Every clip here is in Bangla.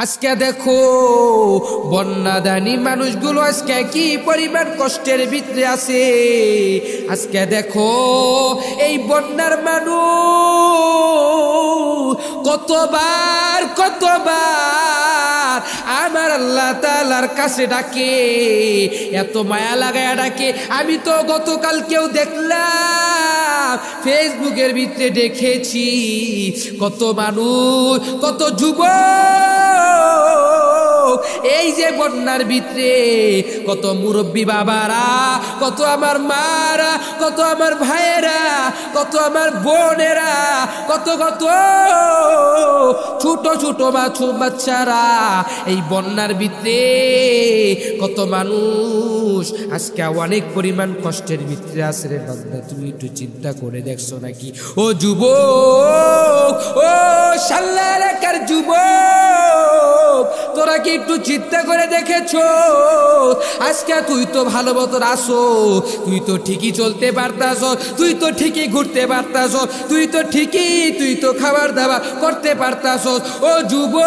আজকে দেখো বন্যাদানী মানুষগুলো আজকে কি পরিমাণ কষ্টের ভিতরে আছে। আজকে দেখো এই বন্যার মানুষ কতবার আমার আল্লাহ তাআলার কাছে ডাকে, এত মায়া লাগায় ডাকে। আমি তো গতকালকেও দেখলাম ফেসবুকের ভিতরে দেখেছি কত মানুষ, কত যুবক এই যে বন্যার ভিতরে, কত মুরব্বী বাবারা, কত আমার মারা, কত আমার ভাইয়েরা, কত আমার বোনেরা, কত ছোট ছোট বাচ্চারা এই বন্যার ভিতরে, কত মানুষ আজকে অনেক পরিমাণ কষ্টের ভিতরে আছে রে বান্দা। তুমি একটু চিন্তা করে দেখছো নাকি? ও যুবক, ও শাল্লা এলাকার যুবক, তোরা কি একটু চিন্তা করে দেখেছো? আজকে তুই তো ভালো মতন আসো, তুই তো ঠিকই চলতে পারতাস, তুই তো ঠিকই ঘুরতে পারতাস, তুই তো খাবার দাবার করতে পারতাস। ও যুবক,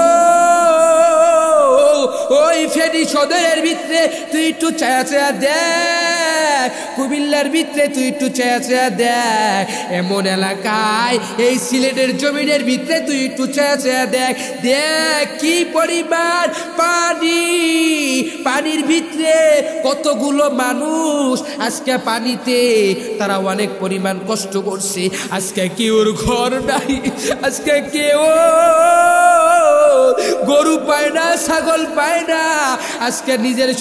ওই ফেনী সদরের ভিতরে তুই একটু চায়া দেখ, কুমিল্লার ভিতরে তুই একটু চায়া দেখ, এমন এলাকায় এই সিলেটের জমিনের ভিতরে তুই একটু চায়া দেখ, দেখ কি পরিমাণ পানি, পানির ভিতরে কতগুলো মানুষ আজকে পানিতে তারা অনেক পরিমাণ কষ্ট করছে। আজকে কেউর ঘর নাই, আজকে কেউ গরু পায় না, ছাগল পায় না, আজকে নিজের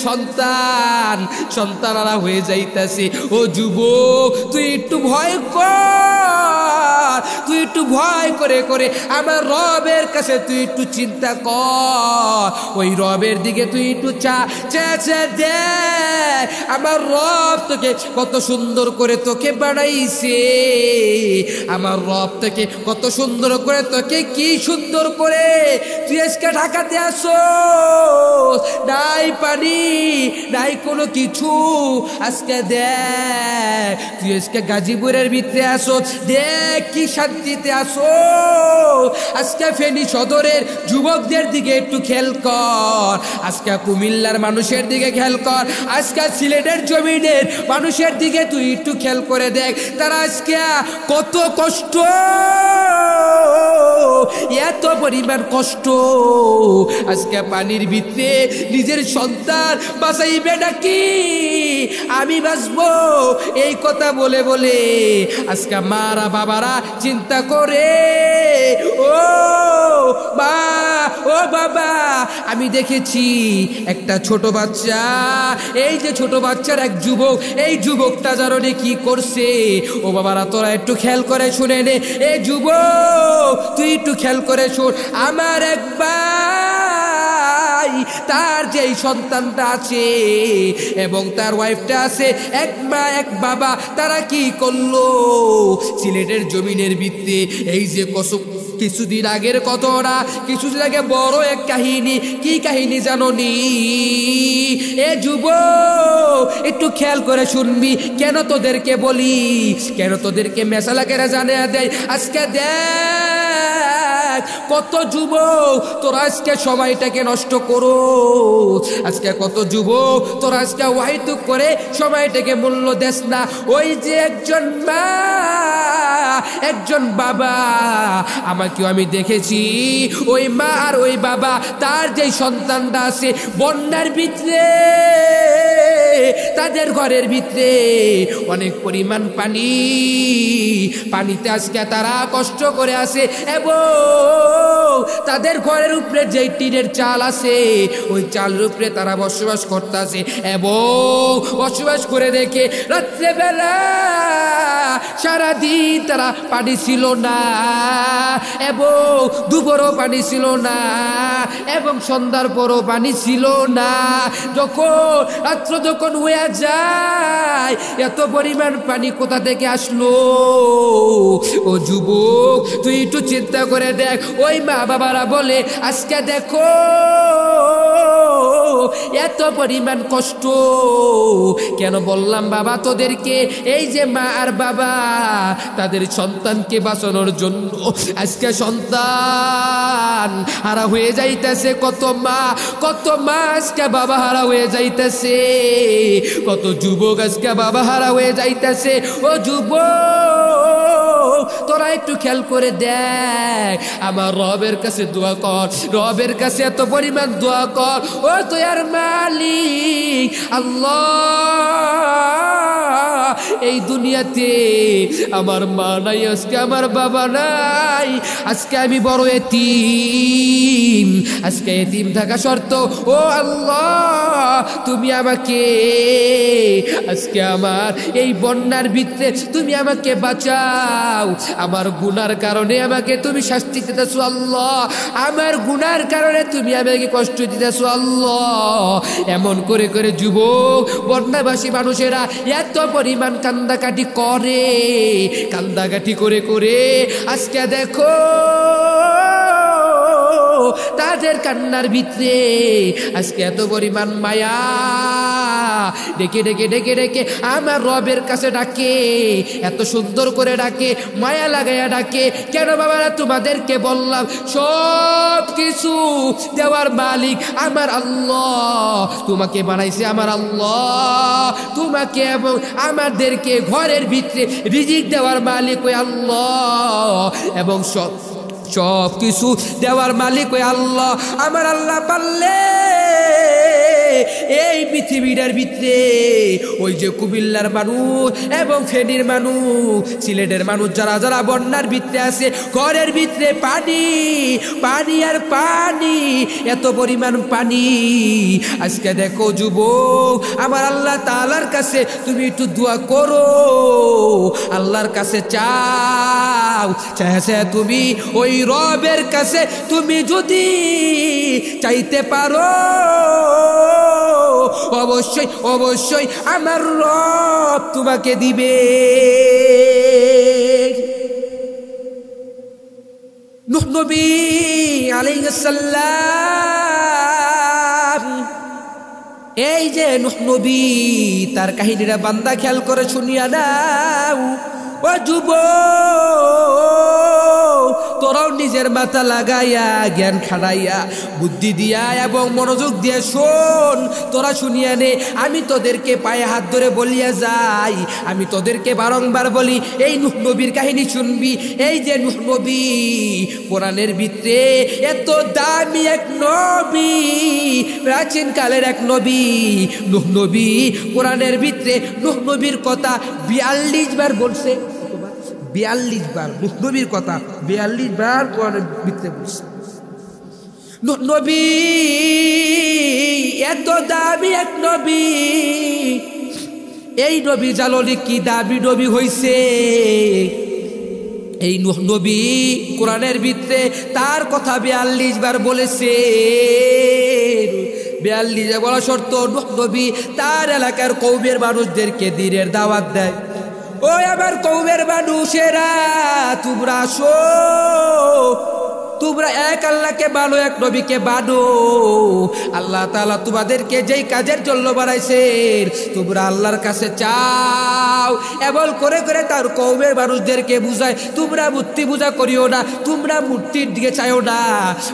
সন্তানরা হয়ে যাইতাছে। ও যুবক, তুই একটু ভয় কর, তুই একটু ভয় করে করে আমার রবের কাছে তুই একটু চিন্তা কর, ওই রবের দিকে তুই একটু চা দেখ। আমার রব তোকে কত সুন্দর করে তোকে বানাইছে, আমার রব তোকে কত সুন্দর করে, তোকে কি সুন্দর করে তুই আজকে ঢাকাতে আসো, নাই পানি নাই কোনো কিছু। আজকে দেখ তুই আজকে গাজীপুরের ভিতরে আসো, দেখ কি শান্তিতে আসো। আজকে ফেনী সদরের যুবকদের দিকে একটু খেয়াল কর, আজকে কুমিল্লার মানুষের দিকে খেয়াল কর, আজকে সিলেটের জমিনের মানুষের দিকে তুই একটু খেয়াল করে দেখ, তারা আজকে কত কষ্ট, এত পরিমাণ কষ্ট। আজকে পানির ভিতরে নিজের সন্তান বাঁচাইবে নাকি আমি বাঁচবো, এই কথা বলে বলে আজকে মারা বাবারা চিন্তা করে। ও মা, ও বাবা, আমি দেখেছি একটা ছোট বাচ্চা, এই যে ছোট বাচ্চার এক যুবক, এই যুবকটা জানো কি করছে? ও বাবারা তোরা একটু খেয়াল করে শুনে নে, এই যুবক তুই একটু খেয়াল করে শোন। আমার এক ভাই, তার যেই সন্তানটা আছে এবং তার ওয়াইফটা আছে, এক মা এক বাবা, তারা কি করলো? সিলেটের জমিনের ভিত্তি এই যে কিছুদিন আগের ঘটনা, কিছুদিন আগে বড় এক কাহিনী। কি কাহিনী জানো নি? এ যুবক একটু খেয়াল করে শুনবি, কেন তোদেরকে বলি, কেন তোদেরকে মেসালাকেরা জানিয়ে দেয়। আজকে দেখ কত যুবক তোরা আজকে সময়টাকে নষ্ট করো, আজকে কত যুবক তোরা আজকে ওয়াইতুক করে সময়টাকে মূল্য দেস না। ওই যে একজন মা, একজন বাবা, আমাকেও আমি দেখেছি, ওই মা আর ওই বাবা, তার যে সন্তানটা আছে বন্যার ভিতরে, তাদের ঘরের ভিতরে অনেক পরিমাণ পানি, পানিতে আজকে তারা কষ্ট করে আছে এবং তাদের ঘরের উপরে যে টিনের চাল আছে, ওই চালের উপরে তারা বসবাস করতেছে এবং বসবাস করে দেখে রাত্রেবেলা সারাদিন তারা পানি ছিল না এবং দুপুরও পানি ছিল না এবং সন্ধ্যার পরও পানি ছিল না। রাত্র যখন হয়ে যায়, এত পরিমাণ পানি কোথা থেকে আসলো? ও যুবক তুই একটু চিন্তা করে দেখ। ওই মা বাবারা বলে আজকে দেখো এত পরিমাণ কষ্ট কেন বললাম বাবা তোদেরকে? এই যে মা আর বাবা তাদের সন্তানকে বাঁচানোর জন্য আজকে সন্তান হারা হয়ে যাইতেছে। কত মা আজকে বাবা হারা হয়ে যাইতেছে। কত যুবক আজকে বাবা হারা হয়ে যাইতেছে। ও যুবক, তোরা একটু খেয়াল করে দেখ, আমার রবের কাছে দোয়া কর, রবের কাছে এত পরিমাণ দোয়া কর। ও দয়ার মালিক আল্লাহ, এই দুনিয়াতে আমার মা নাই, আজকে আমার বাবা নাই, আজকে আমি বড় এতিম, আজকে এতিম থাকা শর্ত। ও আল্লাহ, তুমি আমাকে আজকে আমার এই বন্যার ভিতরে তুমি আমাকে বাঁচাও। আমার গুনার কারণে আমাকে তুমি শাস্তি দিতেছো আল্লাহ, আমার গুনার কারণে তুমি আমাকে কষ্ট দিতেছো আল্লাহ। এমন করে করে যুবক বন্যাবাসী মানুষেরা এত পরিমাণ কান্দাকাটি করে, কান্দাকাটি করে করে আজকে দেখো তাদের কান্নার ভিতরে আজকে এত পরিমাণ মায়া ডেকে ডেকে ডেকে ডেকে আমার রবের কাছে ডাকে, এত সুন্দর করে ডাকে, মায়া লাগাইয়া ডাকে। কেন বাবারা? তোমাদেরকে বললাম সব কিছু দেওয়ার মালিক আমার আল্লাহ, তোমাকে বানাইছে আমার আল্লাহ, তোমাকে এবং আমাদেরকে ঘরের ভিতরে রিজিক দেওয়ার মালিক ওই আল্লাহ, এবং সব কিছু দেওয়ার মালিক ওই আল্লাহ। আমার আল্লাহ পারলে এই পৃথিবীটার ভিতরে ওই যে কুমিল্লার মানুষ এবং ফেনীর মানুষ, সিলেটের মানুষ যারা যারা বন্যার ভিতরে আছে, ঘরের ভিতরে পানি পানি আর পানি, এত পরিমাণ পানি। আজকে দেখো যুবক, আমার আল্লাহ তাআলার কাছে তুমি একটু দোয়া করো, আল্লাহর কাছে চাও, চাইছে তুমি ওই রবের কাছে তুমি যদি চাইতে পারো, অবশ্যই অবশ্যই আমার রব তোমাকে দিবে। নূহ নবী আলাইহিস সালাম, এই যে নূহ নবী, তার কাহিনীটা বান্দা খেয়াল করে শুনিয়া নাও। ও যুবক, তোরাও নিজের মাথা লাগাইয়া জ্ঞান খাড়াইয়া বুদ্ধি দিয়া এবং মনোযোগ দিয়ে শোন, তোরা শুনিয়া নে। আমি তোদেরকে পায়ে হাত ধরে বলিয়া যাই, আমি তোদেরকে বারংবার বলি, এই নূহ নবীর কাহিনী শুনবি। এই যে নূহ নবী কোরআনের ভিতরে এত দামি এক নবী, প্রাচীন কালের এক নবী নূহ নবী, কোরআনের ভিতরে নূহ নবীর কথা 42 বার বলছে। 42 বার নূহ নবীর কথা 42 বার কোরআনের ভিতরে বলছে। নূহ নবী এত দামি এক নবী, এই নবী জানলে কি দামি নবী হইছে। এই নূহ নবী কোরআনের ভিতরে তার কথা 42 বার বলেছে। 42 বলা শর্ত নূহ নবী তার এলাকার কওমের মানুষদেরকে দ্বীনের দাওয়াত দেয়। ও আমার কওমের মানুষেরা, তোমরা আসো, তোমরা এক আল্লাহকে মানো, এক নবীকে মানো। আল্লাহ তাআলা তোমাদেরকে যেই কাজের জন্য বানাইছেন তোমরা আল্লাহর কাছে চাও। এমন করে করে তার কওমের মানুষদেরকে বুঝায়, তোমরা মূর্তি পূজা করিও না, তোমরা মূর্তির দিকে চাইও না।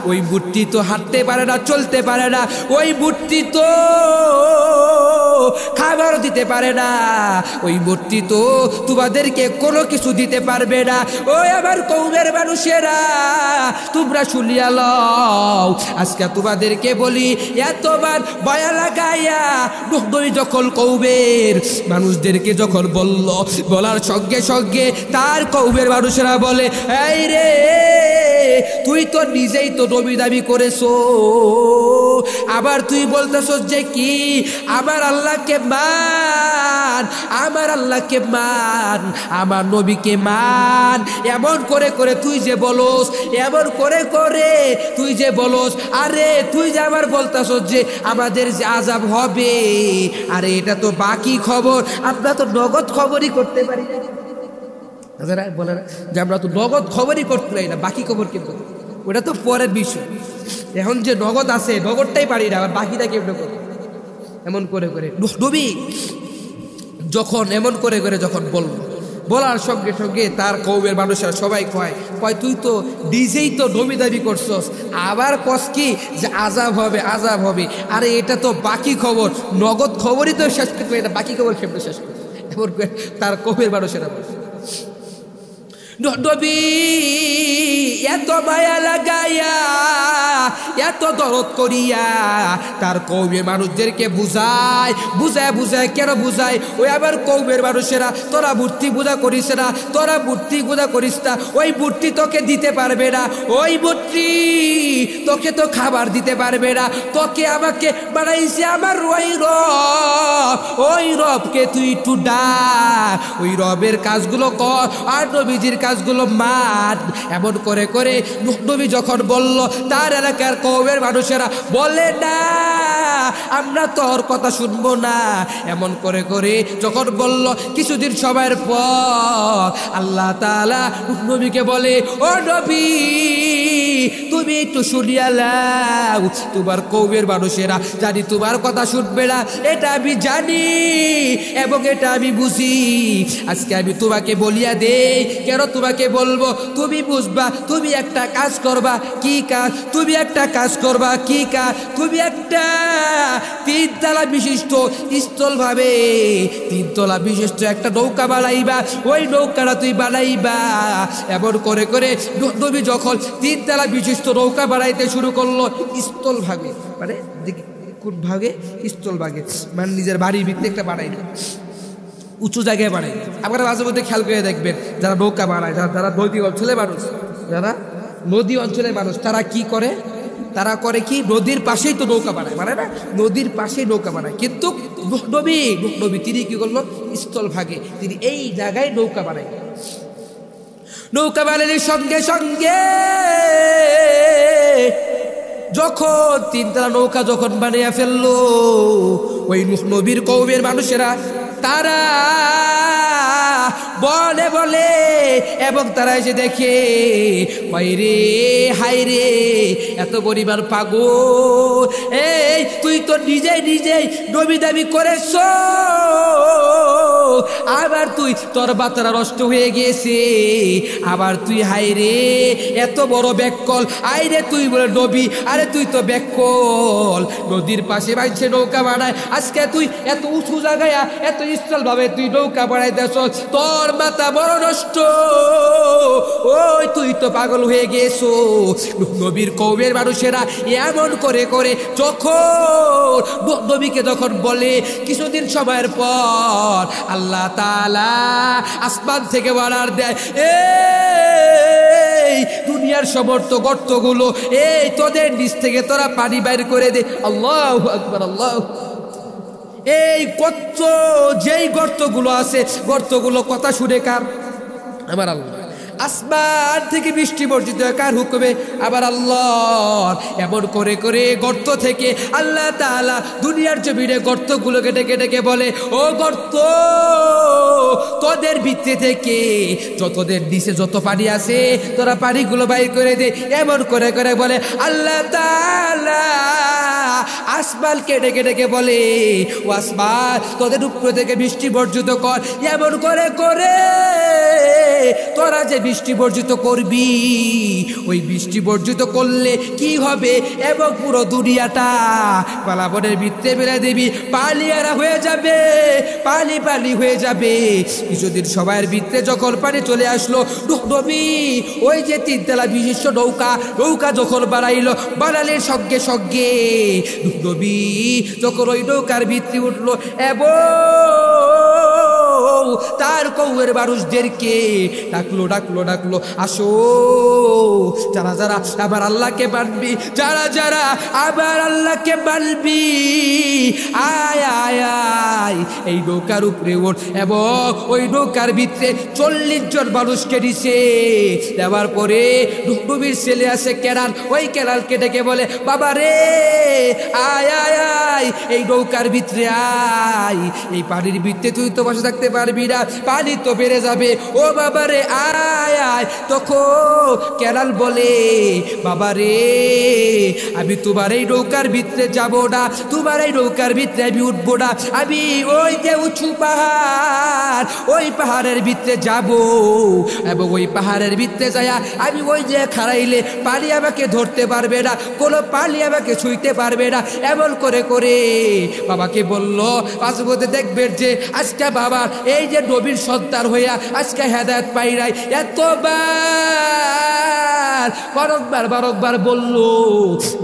ওই মূর্তি তো হাঁটতে পারে না, চলতে পারে না, ওই মূর্তি তো খাবার দিতে পারে না, ওই মূর্তি তো তোমাদেরকে কোনো কিছু দিতে পারবে না। ওই আমার কওমের মানুষেরা, তোমরা শুনিয়া লও। আজকে তোমাদেরকে বলি, এতবার মায়া লাগাইয়া নূহ নবী যখন কওমের মানুষদেরকে যখন বলার সঙ্গে সঙ্গে তার কওমের মানুষেরা বলে, এই রে, তুই তো নিজেই তো নবী দাবি করেছো, আবার তুই বলতেছস যে কি আমার আল্লাহকে মান, আমার আল্লাহকে মান, আমার নবীকে মান। এমন করে করে তুই যে বলস, এমন করে করে তুই যে বলস, আরে তুই যে আবার বলতেছস যে আমাদের যে আযাব হবে, আরে এটা তো বাকি খবর, আমরা তো নগদ খবরই করতে পারি না। বলে না যে আমরা তো নগদ খবরই করতে পারি না, বাকি খবর কিন্তু ওটা তো পরের বিষয়। এখন যে নগদ আছে নগদটাই পারি না, আবার বাকিটা কেমন করে এমন করে করে নবী যখন এমন করে করে যখন বলার সঙ্গে সঙ্গে তার কওমের মানুষরা সবাই কয় তুই তো নিজেই তো নবী দাবি করছস, আবার কস কি যে আযাব হবে। আরে এটা তো বাকি খবর, নগদ খবরই তো শেষ করতে, এটা বাকি খবর কেমনে শেষ করতে? এমন করে তার কওমের মানুষেরা নবী এত মায়া লাগাইয়া এত দরদ করিয়া তার কওমের মানুষদেরকে বুঝায় কেন বুঝায়? ওই আবার কওমের মানুষেরা তোরা মূর্তি পূজা করিস না, ওই মূর্তি তোকে দিতে পারবে না, ওই মূর্তি তোকে তো খাবার দিতে পারবে না, তোকে আমাকে বানাইছে আমার ওই রবকে তুই একটু ডাক, ওই রবের কাজগুলো কর আর নবীজির কাজগুলো মান। এমন করে করে নবী যখন বলল, তার এলাকার কওমের মানুষেরা বলে না আমরা তোর কথা শুনবো না। এমন করে করে যখন বলল, কিছুদিন সময়ের পর আল্লাহ তাআলা নবীকে বলে, ও নবী তুমি একটু শুনিয়া লাও, তোমার কওমের মানুষেরা জানি তোমার কথা শুনবে না, এটা আমি জানি এবং এটা আমি বুঝি। আজকে আমি তোমাকে বলিয়া দেই, কেন তোমাকে বলবো? তুমি বুঝবা, তুমি একটা কাজ করবা। কি কাজ? তুমি একটা কাজ করবা। কি কাজ? তুমি একটা 3 তলা বিশিষ্ট স্থলভাবে 3 তলা বিশিষ্ট একটা নৌকা বানাইবা, ওই নৌকাটা তুই বানাইবা। এমন করে করে নবী যখন 3 তলা বিশিষ্ট নৌকা বানাইতে শুরু করলো, স্থল ভাগে মানে কোন ভাগে? স্থল ভাগে মানে নিজের বাড়ির ভিতরে একটা বানাই না, উঁচু জায়গায় বানাই। আপনারা মাঝে মধ্যে খেয়াল করে দেখবেন, যারা নৌকা বানায়, যারা নদী অঞ্চলের মানুষ, তারা কি করে? তারা করে কি, নদীর পাশেই তো নৌকা বানায়, মানে না, নদীর পাশেই নৌকা বানায়। কিন্তু নবী তিনি কি করলো? স্থল ভাগে তিনি এই জায়গায় নৌকা বানায়। নৌকা বানানোর সঙ্গে সঙ্গে যখন 3 তলা নৌকা যখন বানিয়ে ফেললো, ওই নবীর কওমের মানুষেরা তারা বলে এবং তারা এসে দেখে, রে হাই রে এত পরিমাণ পাগল, এই তুই তো নিজেই নবী দাবি করেছ, আবার তুই তোর বাচ্চারা নষ্ট হয়ে গিয়েছে, আবার তুই হাই রে এত বড় ব্যাককল, আই রে তুই বলে নবী, আরে তুই তো ব্যাককল, নদীর পাশে বাইছে নৌকা বানায়, আজকে তুই এত উঁচু জায়গায় এত স্থল ভাবে তুই নৌকা বানাই দেছ, তোর মাথা বড় নষ্ট, ওই তুই তো পাগল হয়ে গেছো। নবীর কওমের মানুষেরা এমন করে করে যখন নবীকে যখন বলে, কিছুদিন সময়ের পর আল্লাহ তাআলা আসমান থেকে অর্ডার দেয়, এই দুনিয়ার সমস্ত গর্তগুলো এই তোদের নিচ থেকে তোরা পানি বাইর করে দে। আল্লাহু আকবার, আল্লাহ। এই কত যেই গর্তগুলো আছে, গর্তগুলো কথা শুনে কার? আমার আল্লাহ। আসমান থেকে বৃষ্টি বর্ষিত কার হুকুমে? আবার আল্লাহ। এমন করে করে গর্ত থেকে আল্লাহ তাআলা দুনিয়ার জমিনে গর্তগুলোকে ডেকে ডেকে বলে, ও গর্ত, তোদের ভিতরে থেকে যতদের নিচে যত পানি আছে তোরা পানিগুলো বাইর করে দে। এমন করে করে বলে আল্লাহ তাআলা আসমানকে ডেকে ডেকে বলে, ও আসমান, তোদের উপর থেকে বৃষ্টি বর্জিত কর। এমন করে করে তোরা যে বৃষ্টি বর্জিত করবি, ওই বৃষ্টি বর্জিত করলে কি হবে, এবং পুরো দুনিয়াটা পালাবনের ভিতরে ফেলে দিবি, পালিয়ারা হয়ে যাবে, পালি হয়ে যাবে। কিছুদিন সবার ভিতরে যখন পানি চলে আসলো, নবী ওই যে 3 তলা বিশিষ্ট নৌকা যখন বানালের সঙ্গে সঙ্গে নবী যখন ওই নৌকার ভিতরে উঠলো এবং তার কওমের মানুষদেরকে ডাকলো, আসো, যারা যারা আবার আল্লাহকে মানবি, যারা আবার আল্লাহকে মানবি, আয় আয় আয় এই নৌকার উপরে ওঠ। এবং ওই নৌকার ভিতরে 40 জন মানুষকে দিছে। দেওয়ার পরে নবীর ছেলে আছে কেনান, ওই কেনানকে ডেকে বলে, বাবা রে আয় আয় আয় আয়, এই নৌকার ভিতরে আয়, এই পানির ভিতরে তুই তো বসে থাকতে পারবি না, পানি তো বেড়ে যাবে, ও বাবা রে আয় আয়। তখন কেরাল বলে, বাবা রে আমি তোমার এই নৌকার ভিতরে যাব না, তোমার এই নৌকার ভিতরে আমি উঠবো না, আমি ওই যে উঁচু পাহাড়, ওই পাহাড়ের ভিতরে যাব, এবং ওই পাহাড়ের ভিতরে যায় আমি ওই যে খাড়াইলে পানি আমাকে ধরতে পারবে না, কোনো পানি আমাকে ছুঁইতে পারবে না। এমন করে করে বাবাকে বলল, পাশে দেখবেন যে আজকে বাবার এই যে নবীর সন্তান হইয়া আজকে হেদায়েত পাই নাই, এতবার বারবার বলল,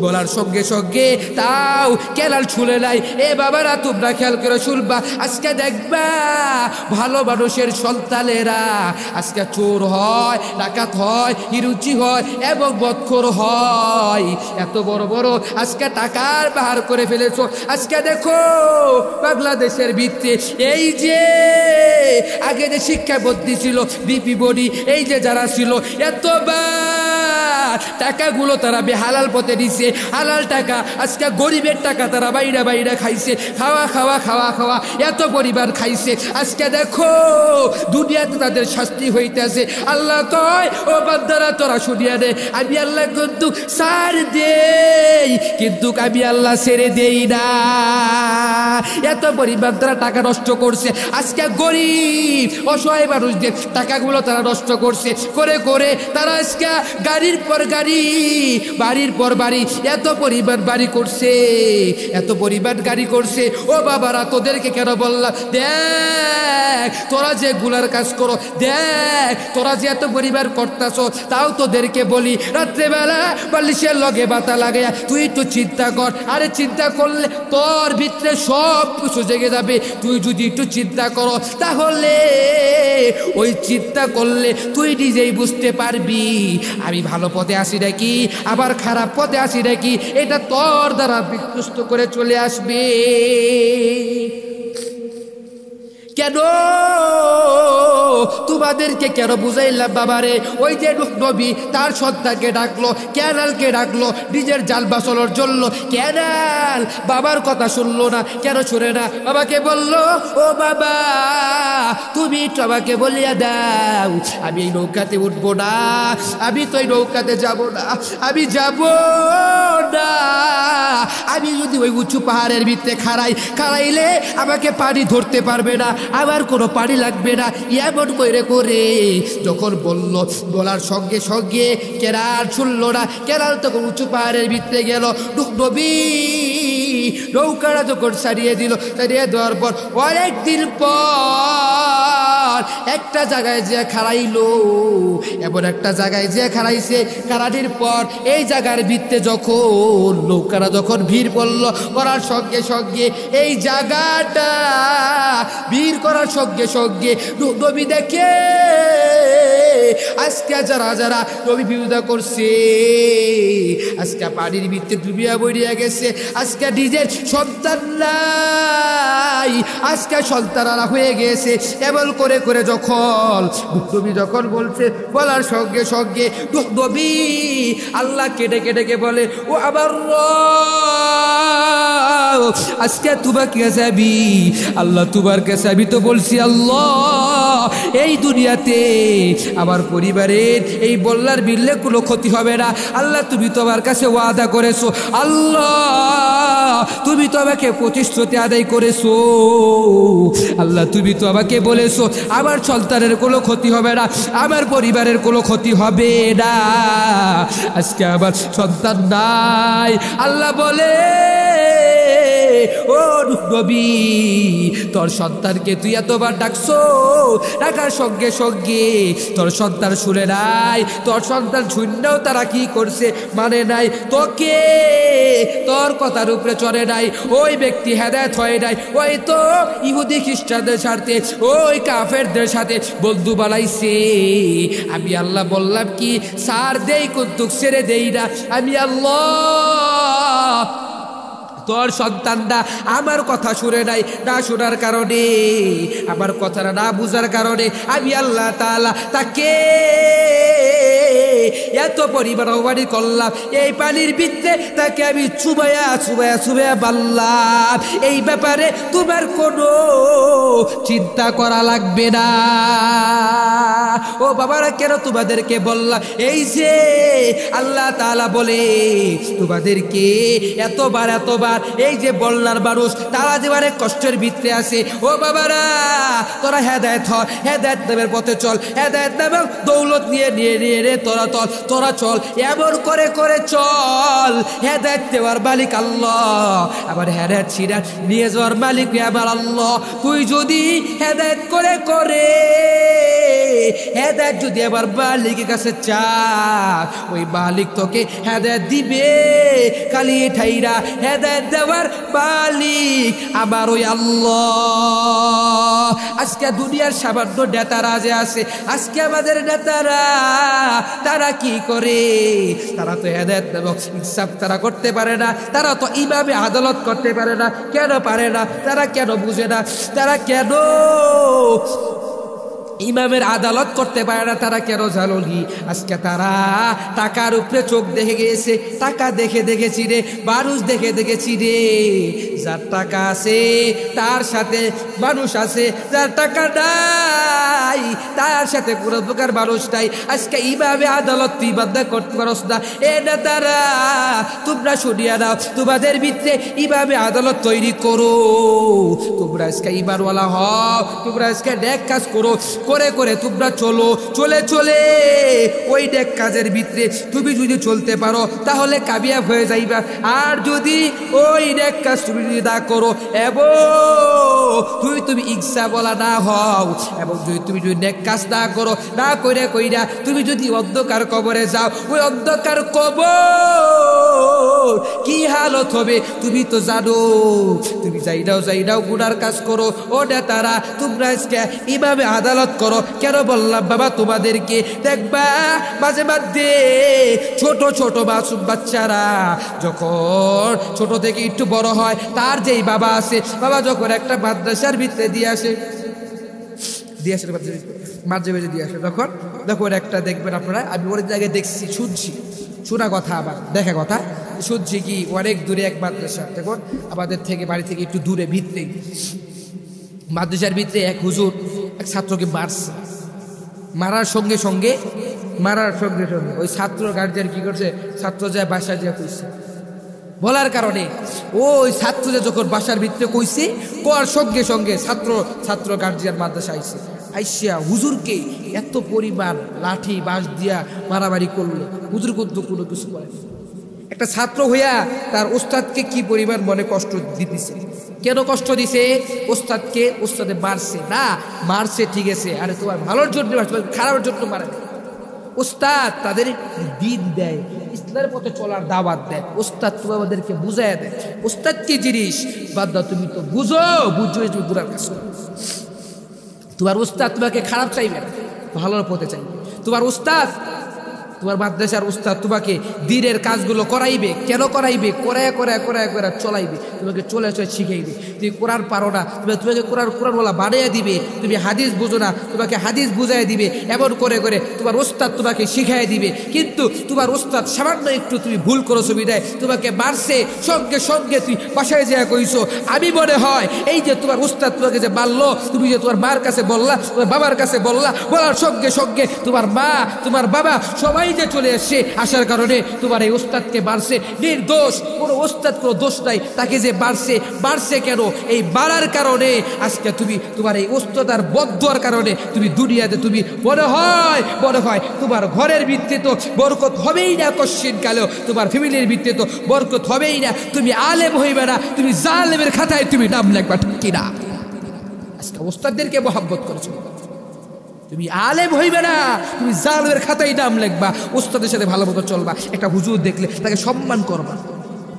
বলার সঙ্গে সঙ্গে তাও কেলাল ছুলে নাই। এ বাবারা তোমরা খেয়াল করে শুনবা, আজকে দেখবা ভালো মানুষের সন্তানেরা আজকে চোর হয়, ডাকাত হয়, হিরুচি হয় এবং বদখোর হয়। এত বড় বড় আজকে টাকার পাহাড় করে ফেলেছো। আজকে দেখো বাংলাদেশের ভিত্তি এই যে আগে যে শিক্ষা বদ্ধি ছিল বিপি বডি, এই যে যারা ছিল এতবার টাকাগুলো তারা বেহালাল পথে দিছে, হালাল টাকা আজকে গরিবের টাকা তারা বাইরে খাইছে, খাওয়া এত পরিবার খাইছে। আজকে দেখো দুনিয়াতে তাদের শাস্তি হইতেছে। আল্লাহ কয়, ও বান্দারা তোরা শুনিয়া দে, আমি আল্লাহ কিন্তু ছাড় দেই, কিন্তু আমি আল্লাহ ছেড়ে দেই না। এত পরিবার তারা টাকা নষ্ট করছে, আজকে গরিব অসহায় মানুষদের টাকাগুলো তারা নষ্ট করছে, করে করে তারা আজকে গাড়ির পর গাড়ি, বাড়ির পর বাড়ি, এত পরিবার বাড়ি করছে, এত পরিবার গাড়ি করছে। ও বাবারা তোদেরকে কেন বললাম, দেখ তোরা যে গুলার কাজ করো, দেখ তোরা যে এত পরিবার করতেছ, তাও তোদেরকে বলি রাত্রেবেলা বালিশের লগে বাতা লাগাইয়া তুই একটু চিন্তা কর। আরে চিন্তা করলে তোর ভিতরে সব কিছু জেগে যাবে। তুই যদি একটু চিন্তা করো তাহলে ওই চিন্তা করলে তুই নিজেই বুঝতে পারবি আমি ভালো পথে আসি নাকি আবার খারাপ পথে আসি নাকি, এটা তোর দ্বারা বিকৃষ্ট করে চলে আসবে। কেন তোমাদেরকে কেন বুঝাইলাম বাবারে, ওই যে নবী তার সন্তানকে ডাকলো, ক্যানালকে ডাকলো নিজের জাল বাঁচানোর জন্য, ক্যানাল বাবার কথা শুনলো না। কেন শুনে না? বাবাকে বললো, ও বাবা তুমি একটু আমাকে বলিয়া দাও, আমি এই নৌকাতে উঠবো না, আমি তো এই নৌকাতে যাব না, আমি যাব না। আমি যদি ওই উঁচু পাহাড়ের ভিতরে খাড়াইলে আমাকে পানি ধরতে পারবে না, আমার কোনো পানি লাগবে না। এমন করে করে যখন বলল, বলার সঙ্গে সঙ্গে কেরাল শুনলো না। কেরাল তখন উঁচু পাহাড়ের ভিতরে গেল। নবী নৌকাটা যখন ছাড়িয়ে দিল, ছাড়িয়ে দেওয়ার পর অনেকদিন পর একটা জায়গায় যে খাড়াইলো, এমন একটা জায়গায় যে খাড়াইছে, খাড়ানির পর এই জায়গার ভিতরে যখন নৌকাটা যখন ভিড় পড়লো, করার সঙ্গে সঙ্গে এই জায়গাটা ভিড় করার সঙ্গে সঙ্গে নবী দেখে আজকে যারা যারা নবী বিরোধিতা করছে আজকে পানির ভিতরে ডুবিয়া বইয়া গেছে, আজকে নিজের সন্তান নাই, আজকে সন্তানারা হয়ে গেছে। এমন করে করে যখন নবী যখন বলছে, বলার সঙ্গে সঙ্গে নবী আল্লাহ কেটে কেটে বলে, ও আবার আজকে তোমাকে যাবি আল্লাহ, তোমার কাছে আমি তো বলছি আল্লাহ এই দুনিয়াতে আমার পরিবারের এই বল্লার বিল্লে কোনো ক্ষতি হবে না। আল্লাহ তুমি তো আমার কাছে ওয়াদা করেছো, আল্লাহ তুমি তো আমাকে প্রতিশ্রুতি আদায় করেছো, আল্লাহ তুমি তো আমাকে বলেছো আমার সন্তানের কোনো ক্ষতি হবে না, আমার পরিবারের কোনো ক্ষতি হবে না। আজকে আমার সন্তান নাই। আল্লাহ বলে, ও নবী তোর সন্তানকে তুই এতবার ডাকছো, ডাকার সঙ্গে সঙ্গে তোর সন্তান শুনে নাই, তোর সন্তান শুনলেও তারা কি করছে মানে নাই, তোকে তোর কথার উপরে চড়ে নাই, ওই ব্যক্তি হেদায়েত হয় নাই, ওই তো ইহুদি খ্রিস্টানদের সাথে ওই কাফেরদের সাথে বন্ধু বানাইছে। আমি আল্লাহ বললাম কি সার দেই কিন্তু ছেড়ে দেই না, আমি আল্লাহ তোর সন্তানরা আমার কথা শুনে নাই, না শোনার কারণে, আমার কথাটা না বুঝার কারণে আমি আল্লাহ তাআলা তাকে এত পরিমাণ অবানি করলাম, এই পানির ভিতরে তাকে আমি চুবায়া চুবায়া চুবায়া বাল্লাম। এই ব্যাপারে তোমার কোনো চিন্তা করা লাগবে না। ও বাবারা, কেন তোমাদেরকে বললাম? এই যে আল্লাহ তাআলা বলে তোমাদেরকে এতবার এই যে বললার মানুষ তারা যে অনেক কষ্টের ভিতরে আছে, ও বাবারা তোরা হেদায়েত হ, হেদায়েত নামের পথে চল, হেদায়েত নামক দৌলত নিয়ে রে তোরা চল, এমন করে করে চল। হেদায়েত দেওয়ার মালিক আল্লাহ, আবার হেদায়েত ছিনা নিয়ে যাওয়ার মালিক আমার আল্লাহ। তুই যদি হেদায়েত করে করে হেদায়েত যদি আবার মালিকের কাছে চাস, ওই মালিক তোকে হেদায়েত দিবে। খালি ঠাইরা হেদায়েত দেওয়ার মালিক আমার ওই আল্লাহ। আজকে দুনিয়ার সামান্য নেতারা যে আছে, আজকে আমাদের নেতারা তারা কি করে? তারা তো হেদায়েত দেওয়ার ইনসাফ তারা করতে পারে না, তারা তো ইমামে আদালত করতে পারে না। কেন পারে না? তারা কেন বুঝে না? তারা কেন ইমামের আদালত করতে পারে না? তারা কেন জানো নি? আজকে তারা টাকার উপরে চোখ দেখে গিয়েছে, টাকা দেখে দেখেছি রে, মানুষ দেখে দেখেছি রে। যার টাকা আছে তার সাথে মানুষ আছে, যার টাকা নাই তার সাথে কোনো প্রকার মানুষ নাই। আজকে ইমামে আদালত তুই বাধ্যা করতে পারস না। এ নেতারা তোমরা শুনিয়া নাও, তোমাদের ভিতরে ইমামে আদালত তৈরি করো। তোমরা আজকে ইমানওয়ালা হও, তোমরা আজকে নেক কাজ করো, করে করে তোমরা চলো, চলে চলে ওই নেক কাজের ভিতরে তুমি যদি চলতে পারো তাহলে কামিয়াব হয়ে যাইবা। আর যদি ওই নেক কাজ তুমি যদি না করো এবং তুমি ইচ্ছা বলা না হও, এবং যদি তুমি যদি নেক কাজ না করো, না কইরা তুমি যদি অন্ধকার কবরে যাও, ওই অন্ধকার কবর কি হালত হবে তুমি তো জানো। তুমি যাই দাও গুনার কাজ করো। ও নেতারা তোমরা আজকে ইমামে আদালত করো। কেন বললাম বাবা তোমাদেরকে? দেখবা মাঝে মাঝে ছোট ছোট মাসুম বাচ্চারা যখন ছোট থেকে একটু বড় হয়, তার যেই বাবা আছে, বাবা যখন একটা মাদ্রাসার ভিতরে দিয়ে আসে মাঝে মাঝে দিয়ে আসে, তখন একটা দেখবেন আপনারা, আমি অনেক জায়গায় দেখছি, শুনছি, শোনা কথা আবার দেখা কথা, শুনছি কি অনেক দূরে এক মাদ্রাসা, দেখুন আমাদের থেকে বাড়ি থেকে একটু দূরে ভিতরে মাদ্রাসার ভিতরে এক হুজুর এক ছাত্রকে মারছে। মারার সঙ্গে সঙ্গে ওই ছাত্র গার্জিয়ান কি করছে, ছাত্র যায় বাসায় যা কইছে, বলার কারণে ওই ছাত্র যখন বাসার ভিতরে কইছে, কোয়ার সঙ্গে সঙ্গে ছাত্র গার্জিয়ান মাদ্রাসা আইসিয়া হুজুরকে এত পরিমাণ লাঠি বাঁশ দিয়া মারামারি করলো। হুজুর কিন্তু কোনো কিছু করে। একটা ছাত্র হইয়া তার ওস্তাদকে কি পরিমাণ মনে কষ্ট দিতেছে। কেন কষ্ট দিছে? ওস্তাদে মারছে না, মারছে ঠিক আছে, আরে তোমার ভালোর জন্য খারাপের জন্য মারে। ওস্তাদ তাদের দিন দেয়, ইসলামের পথে চলার দাওয়াত দেয়। ওস্তাদ তোমাদেরকে বুঝাইয়া দেয় ওস্তাদ কি জিনিস। বাদ দাও, তুমি তো বুঝো তুমি গুনার কাজ করো। তোমার ওস্তাদ তোমাকে খারাপ চাইবে না, ভালোর পথে চাইবে। তোমার ওস্তাদ, তোমার মাদ্রাসার উস্তাদ তোমাকে দিনের কাজগুলো করাইবে। কেন করাইবে? করায়া চলাইবে, তোমাকে চলে শিখাইবে। তুমি কোরআন পারো না, তোমাকে কোরআনওয়ালা বানিয়ে দিবে। তুমি হাদিস বুঝো না, তোমাকে হাদিস বুঝাই দিবে। এমন করে করে তোমার ওস্তাদ তোমাকে শিখাই দিবে। কিন্তু তোমার ওস্তাদ সামান্য একটু তুমি ভুল করেছো বিদায় তোমাকে মারছে, সঙ্গে সঙ্গে তুই বাসায় যা কইছো। আমি মনে হয় এই যে তোমার ওস্তাদ তোমাকে যে মারলো, তুমি যে তোমার মার কাছে বললা, তোমার বাবার কাছে বললা, বলার সঙ্গে সঙ্গে তোমার মা তোমার বাবা সবাই যে চলে এসছে, আসার কারণে তোমার এই ওস্তাদকে মারছে। নির্দোষ, কোনো ওস্তাদ কোনো দোষ নাই, তাকে যে মারছে কেন? এই মারার কারণে আজকে তুমি তোমার এই ওস্তাদার বদদুয়ার কারণে তুমি দুনিয়াতে তুমি মনে হয় তোমার ঘরের ভিত্তিতে তো বরকত হবেই না, কশ্চিন কালেও তোমার ফ্যামিলির ভিত্তিতে তো বরকত হবেই না। তুমি আলেম হইবে না, তুমি জালেমের খাতায় তুমি নাম লেখবা, ঠিক কিনা? আজকে ওস্তাদদেরকে মহব্বত করেছো, তুমি আলেম হইবে না, তুমি জালেমের খাতায় নাম লিখবা, ওস্তাদের সাথে ভালো মতো চলবা। একটা হুজুর দেখলে তাকে সম্মান করবা,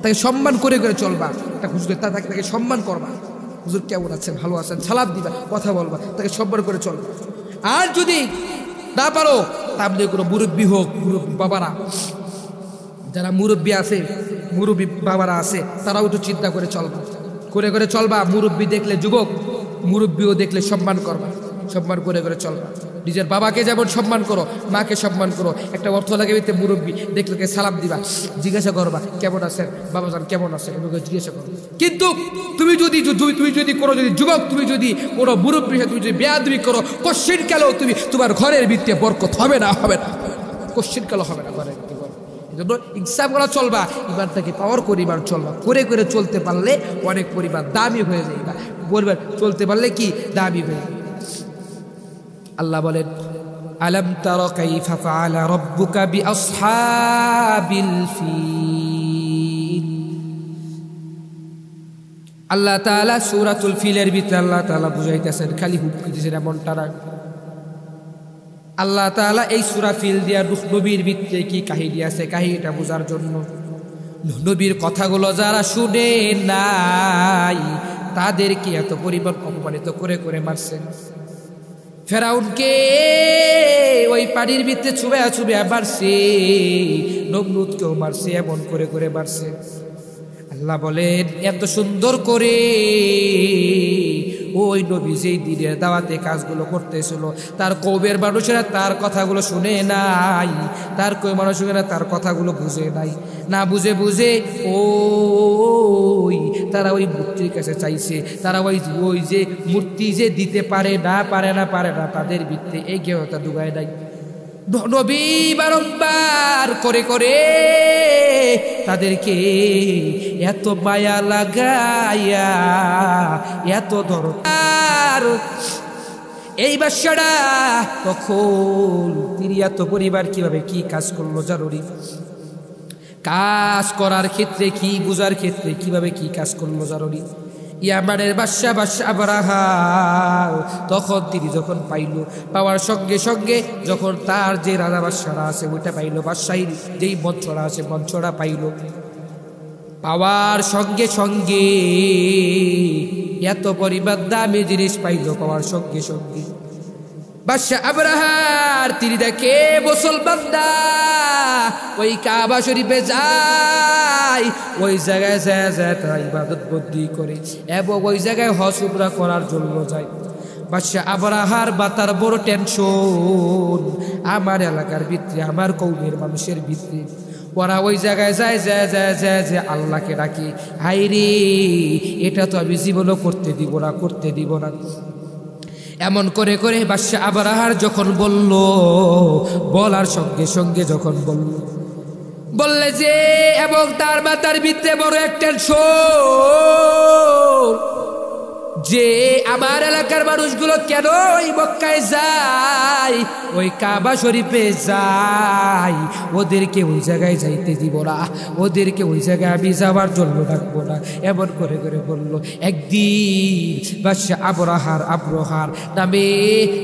তাকে সম্মান করে করে চলবা। একটা হুজুর তাকে সম্মান করবা, হুজুর কেমন আছেন, ভালো আছেন, সালাদ দিবা, কথা বলবা, তাকে সম্মান করে চলবা। আর যদি না পারো, তাহলে কোনো মুরব্বী হোক, বাবারা যারা মুরব্বী আছে, মুরব্বী বাবারা আছে, তারাও একটু চিন্তা করে চলবা, করে করে চলবা। মুরব্বী দেখলে যুবক, মুরব্বীও দেখলে সম্মান করবা, সম্মান করে করে চলবা। নিজের বাবাকে যেমন সম্মান করো, মাকে সম্মান করো। একটা অর্থ লাগে মুরব্বী দেখলে সালাম দিবা, জিজ্ঞাসা করবা কেমন আছেন বাবাজান, কেমন আছেন, এগুলো জিজ্ঞাসা করো। কিন্তু তুমি যদি কোনো যুবক, তুমি যদি কোনো মুরব্বীর সাথে তুমি যদি বেয়াদবি করো, কোশ্চিন কালেও তুমি তোমার ঘরের ভিত্তিতে বরকত হবে না, হবে না, কোশ্চিন কালেও হবে না ঘরের ভিত্তি। জন্য ইনসাফ করা চলবা, ইমানটাকে পাওয়ার করে ইমান চলবা, করে করে চলতে পারলে অনেক পরিবার দামি হয়ে যায়, পরিবার চলতে পারলে কি দামি হয়ে যায়। আল্লাহ বলেন, আলাম তারা কাইফা ফাআলা রাব্বুকা বিআসহাবিল ফিল। আল্লাহ তাআলা সূরাতুল ফিলের ভিতরে আল্লাহ তাআলা বুঝাইতেছেন, খালি হুমকি দিয়েছেন এমনটা না। আল্লাহ তাআলা এই সূরা ফিল দিয়া নবীর ভিতরে কি কাহিনী আছে, কাহিনীটা বোঝার জন্য নবীর কথাগুলো যারা শুনে নাই তাদেরকে এত পরিমাণ অপমানিত করে করে মারছেন। ফেরাউনকে ওই পানির ভিতরে চুবায়া চুবায়া মারছে, নমরুদকেও মারছে, এমন করে করে মারছে। আল্লাহ বলেন, এত সুন্দর করে ওই নবী যেই দিনের দাওয়াতে কাজগুলো করতেছিল, তার কওমের মানুষেরা তার কথাগুলো শুনে নাই, তার কই মানুষেরা তার কথাগুলো বুঝে নাই। না বুঝে বুঝে ওই তারা ওই মূর্তির কাছে চাইছে, তারা ওই যে মূর্তি যে দিতে পারে না তাদের ভিত্তি এই জ্ঞানতা ডুবায় নাই। নবী বারংবার করে করে তাদেরকে এত মায়া লাগাইয়া এত দরকার এই বাদশাটা তখন তিনি এত পরিবার কিভাবে কি কাজ করলো জানুরি, কাজ করার ক্ষেত্রে কি বুঝার ক্ষেত্রে কিভাবে কি কাজ করলো জানুরি। ইয়ামানের বাদশা আবরাহা তখন তিনি যখন পাওয়ার সঙ্গে সঙ্গে যখন তার যে রাজা বাদশারা আছে ওইটা পাইল, বাদশাহীর যেই মঞ্চরা আছে মঞ্চরা পাইল, পাওয়ার সঙ্গে সঙ্গে এত পরিমাণ দামি জিনিস পাইল, পাওয়ার সঙ্গে সঙ্গে বাদশা আবরাহার তিনি দেখে মুসলমানরা ওই কাবা শরীফে যায়, ওই জায়গায় যায় তারা ইবাদত বন্দি করে এবং ওই জায়গায় হজ উমরা করার জন্য যায়। বাদশা আবরাহার বাতার বড় টেনশন, আমার এলাকার ভিতরে আমার কওমের মানুষের ভিতরে ওরা ওই জায়গায় যায় যে আল্লাহকে ডাকে, হাই রে এটা তো আমি জীবনও করতে দিব না। এমন করে করে বাদশা আবরাহার যখন বলার সঙ্গে সঙ্গে যখন বললে যে এবং তার মাথার ভিতরে বড় একটা টেনশন যে আমার এলাকার মানুষগুলো কেন ওই মক্কায় যায়, ওই কাবা শরীফে যায়, ওদেরকে ওই জায়গায় যাইতে দিব না, ওদেরকে ওই জায়গায় আমি যাওয়ার জন্য ডাকবো না। এমন করে করে বলল। একদিন বাদশা আবরাহার নামে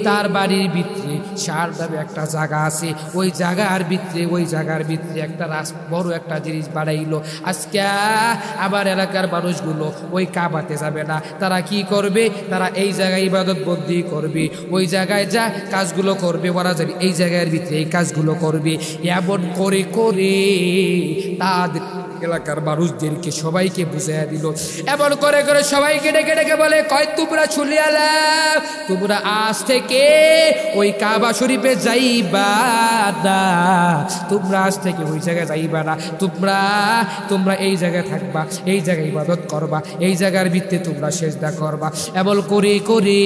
তার বাড়ির ভিতরে সার নামে একটা জায়গা আছে, ওই জায়গার ভিতরে একটা বড় একটা জিনিস বানাইলো। আজকে আমার এলাকার মানুষগুলো ওই কাবাতে যাবে না, তারা কি করবে, তারা এই জায়গায় ইবাদত বন্দি করবে, ওই জায়গায় যা কাজগুলো করবে ওরা জানি এই জায়গার ভিতরে এই কাজগুলো করবে। এমন করে করে তাদের এলাকার মানুষদেরকে সবাইকে বুঝাইয়া দিল। এমন করে করে সবাইকে ডেকে ডেকে বলে, কয় তোমরা শুনিয়ালা, তোমরা আজ থেকে ওই কাবা শরীফে যাইবা না, তোমরা আজ থেকে ওই জায়গায় যাইবা না, তোমরা এই জায়গায় থাকবা, এই জায়গায় ইবাদত করবা, এই জায়গার ভিত্তিতে তোমরা সেজদা করবা। এমন করে করে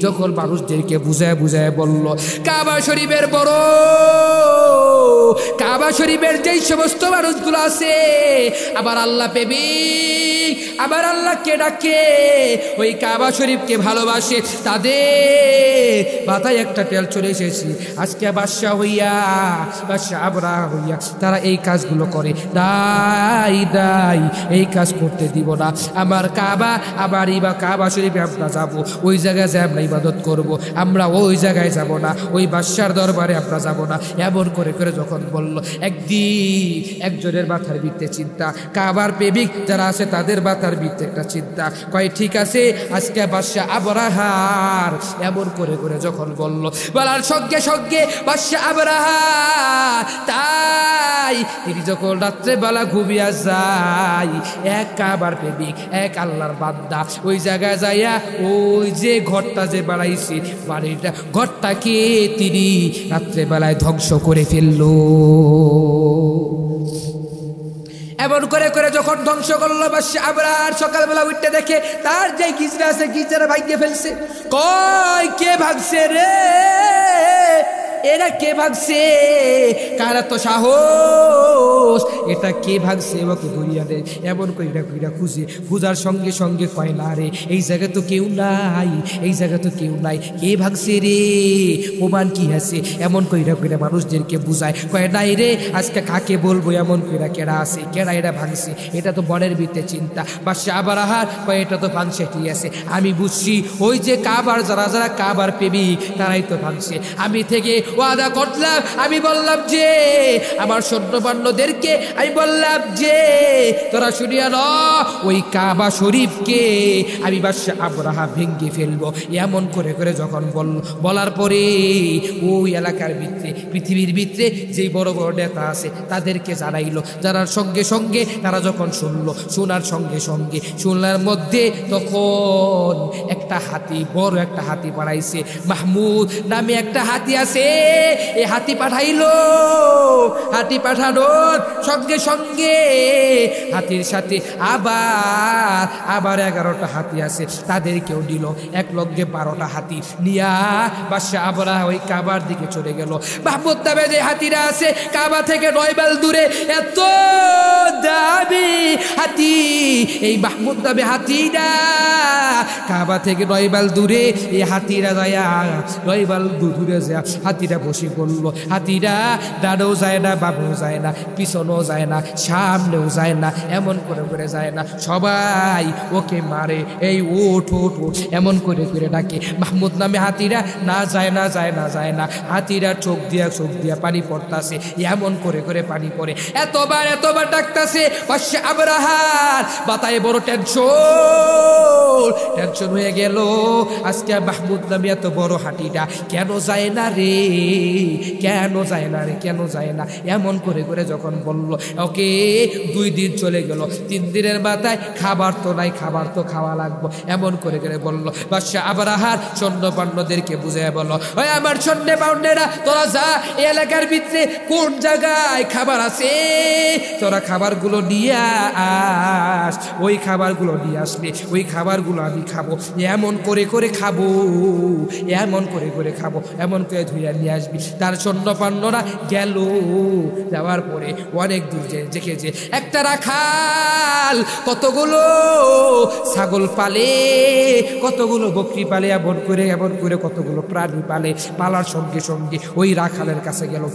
যখন মানুষদেরকে বুঝায় বলল, কাবা শরীফের যেই সমস্ত মানুষগুলো আছে আবার আল্লাহ প্রেমিক, আবার আল্লাহকে ডাকে, ওই কাবা শরীফকে ভালোবাসে, তাদের মাথায় একটা তেল চলে এসেছে। আজকে বাদশা আবরাহা হইয়া তারা এই কাজগুলো করে, দাই এই কাজ করতে দিব না। আমার কাবা শরীফে আমরা যাব, ওই জায়গায় যে আমরা ইবাদত করব, আমরা ওই জায়গায় যাব না, ওই বাদশার দরবারে আমরা যাব না। এমন করে করে যখন বলল, একদিন একজনের মাথার ভিতরে চিন্তা, কাবার প্রেমিক যারা আছে তাদের মাথার মাথার ভিতরে একটা চিন্তা, কয় ঠিক আছে আজকে বাদশা আবরাহার এমন করে করে যখন বলার সঙ্গে সঙ্গে বাদশা আবরাহা তাই তিনি যখন রাত্রেবেলা ঘুমিয়ে যায়, এক কাবার প্রেমিক, এক আল্লাহর বান্দা ওই জায়গায় যাইয়া ওই যে ঘরটা যে বানাইছে বাড়িটা ঘরটাকে তিনি রাত্রেবেলায় ধ্বংস করে ফেললো। এমন করে করে যখন ধ্বংস করলো বাদশা আবরার, সকালবেলা উঠতে দেখে তার যে গিজরা আছে গিজরা ভাঙিয়ে ফেলছে। কয় কে ভাগছে রে, এরা কে ভাগছে, কারা তো সাহস, এটা কে ভাগছে ওকে ধরিয়া দেয়। এমন কইরা কইরা খুঁজার সঙ্গে সঙ্গে কয় না রে এই জায়গা তো কেউ নাই, এই জায়গা তো কেউ নাই, কে ভাগছে রে, প্রমাণ কি আছে। এমন কইরা কইরা মানুষদেরকে বুঝায়, কয় নাই রে আজকে কাকে বলবো, এমন কইরা কেডা আছে, কেডা এটা ভাঙছে, এটা তো বনের ভিতরে চিন্তা। বাদশা আবরাহার কয় এটা তো ভাঙছে, ঠিক আছে আমি বুঝছি, ওই যে কাবার যারা যারা কাবার প্রেমিক তারাই তো ভাঙছে। আমি থেকে ওয়াদা করলাম, আমি বললাম যে আমার সৈন্যবান্যদেরকে আমি বললাম যে তোরা শুনিয়া ন, ওই কাবা শরীফকে আমি বাদশা আবরাহা ভেঙ্গে ফেলবো। এমন করে করে যখন বলার পরে ওই এলাকার ভিতরে পৃথিবীর ভিতরে যেই বড় বড় নেতা আছে তাদেরকে জানাইলো, জানার সঙ্গে সঙ্গে তারা যখন শুনলো, শোনার সঙ্গে সঙ্গে শুনলার মধ্যে তখন একটা হাতি, বড় একটা হাতি পাঠাইছে, মাহমুদ নামে একটা হাতি আছে, এই হাতি পাঠাইলো। হাতি পাঠানোর সঙ্গে সঙ্গে হাতির সাথে আবার 11টা হাতি আছে, তাদেরকেও দিল, এক লগ্গে 12টা হাতি নিয়া বাদশা আবরাহা ওই কাবার দিকে চলে গেল। মাহমুদ নামে যে হাতিরা আছে কাবা থেকে 9 মাইল দূরে, এত দামি হাতি, এই মাহমুদ নামে হাতিরা কাবা থেকে 9 মাইল দূরে, এই হাতিরা যায় 9 মাইল দূরে যায় হাতিরা বসে পড়লো। হাতিরা ডানেও যায় না, বামেও যায় না, পিছনেও যায় না, সামনেও যায় না, এমন করে করে যায় না, সবাই ওকে মারে, এই ওঠ ওঠ ওঠ এমন করে করে ডাকে। মাহমুদ নামে হাতিরা না যায় না, যায় না, যায় না, হাতিরা চোখ দিয়া পানি পড়তাছে, এমন করে করে পানি পড়ে, এতবার ডাকতাছে। বাদশা আবরাহার মাথায় বড় টেনশন হয়ে গেল, আজকে মাহমুদ নামে এত বড় হাতিটা কেন যায় না রে, কেন যায় না রে, কেন যায় না, এমন করে করে যখন বলল, ওকে 2 দিন চলে গেল, 3 দিনের মাথায় খাবার তো নাই, খাবার তো খাওয়া লাগবো, এমন করে করে বলল। বাদশা আবরাহার সৈন্যবান্যদেরকে বুঝায় বলল, ওই আমার সৈন্যবান্যরা তোরা যা এই এলাকার ভিতরে কোন জায়গায় খাবার আছে, তোরা খাবারগুলো নিয়ে আস, ওই খাবারগুলো নিয়ে আসলে ওই খাবারগুলো আমি খাবো, এমন করে করে খাবো, এমন করে করে খাবো, এমন করে ধুইয়া নিয়ে আসবি। তার সৈন্যবান্যরা গেল, যাওয়ার পরে অনেক দূর দেখেছে একটা রাখাল কতগুলো ছাগল পালে, কতগুলো বকরি পালে, এমন করে কতগুলো প্রাণী পালে। পালার সঙ্গে সঙ্গে ওই রাখালের কাছে গেল,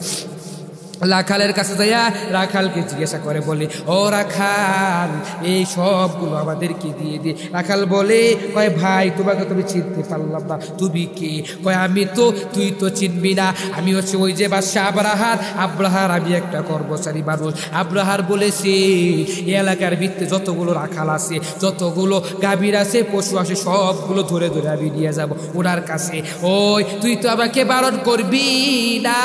রাখালের কাছে যাইয়া রাখালকে জিজ্ঞাসা করে, বলে ও রাখাল এই সবগুলো আমাদেরকে দিয়ে দে। রাখাল বলে, কয় ভাই তোমাকে তুমি চিনতে পারলাম না, তুমি কে? কয় আমি তো, তুই তো চিনবি না, আমি হচ্ছে ওই যে বাদশা আবরাহার আমি একটা কর্মচারী মানুষ। আবরাহার বলেছে এই এলাকার ভিতরে যতগুলো রাখাল আছে, যতগুলো গাভীর আছে, পশু আছে, সবগুলো ধরে ধরে আমি নিয়ে যাব ওনার কাছে। ওই তুই তো আমাকে বারণ করবি না,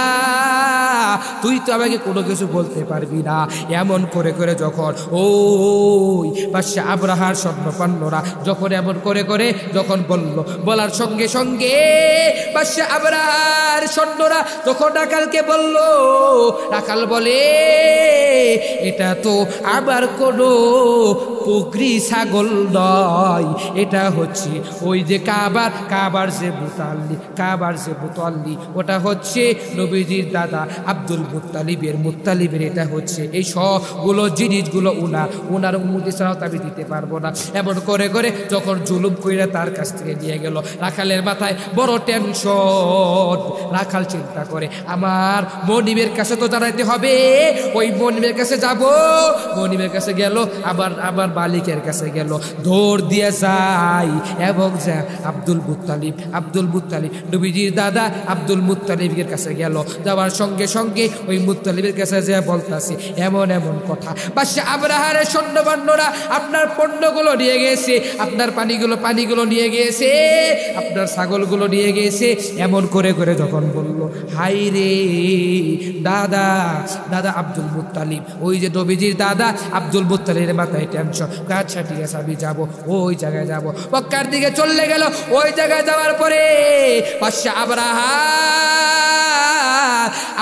তুই তো আমাকে কোনো কিছু বলতে পারবি না। এমন করে করে যখন ওই বাদশা আবরাহার সৈন্যবান্যরা যখন এমন করে করে যখন বলার সঙ্গে সঙ্গে বাদশা আবরাহার সৈন্যরা যখন রাখালকে বলল, রাখাল বলে এটা তো আবার কোনো বকরি ছাগল নয়, এটা হচ্ছে ওই যে কাবার যে মুতাল্লি, ওটা হচ্ছে নবীজির দাদা আব্দুল মুত্তালিবের এটা হচ্ছে, এই সবগুলো জিনিসগুলো ওনার অনুমতি ছাড়াও আমি দিতে পারবো না। এমন করে করে যখন জুলুম কইরা তার কাছ থেকে নিয়ে গেল, রাখালের মাথায় বড় টেনশন। রাখাল চিন্তা করে, আমার মনিবের কাছে তো জানাইতে হবে, ওই মনিবের কাছে যাব। মনিবের কাছে গেল, আবার মালিকের কাছে গেল, দৌড় দিয়ে যায় এবং যা আব্দুল মুত্তালিব নবীজির দাদা আব্দুল মুত্তালিবের কাছে গেল। যাওয়ার সঙ্গে সঙ্গে ওই মুত্তালিবের কাছে যে বলতাছে এমন এমন কথা, বাদশা আবরাহার সৈন্যবান্যরা আপনার পণ্যগুলো নিয়ে গেছে, আপনার পানিগুলো নিয়ে গিয়েছে, আপনার ছাগলগুলো নিয়ে গিয়েছে, এমন করে করে যখন বলল, হাই রে দাদা আব্দুল মুত্তালিব, ওই যে নবীজির দাদা আব্দুল মুত্তালিবের মাথায় টেনশন। আচ্ছা ঠিক আছে, আমি যাবো, ওই জায়গায় যাবো। মক্কার দিকে চলে গেল। ওই জায়গায় যাওয়ার পরে বাদশা আবরাহা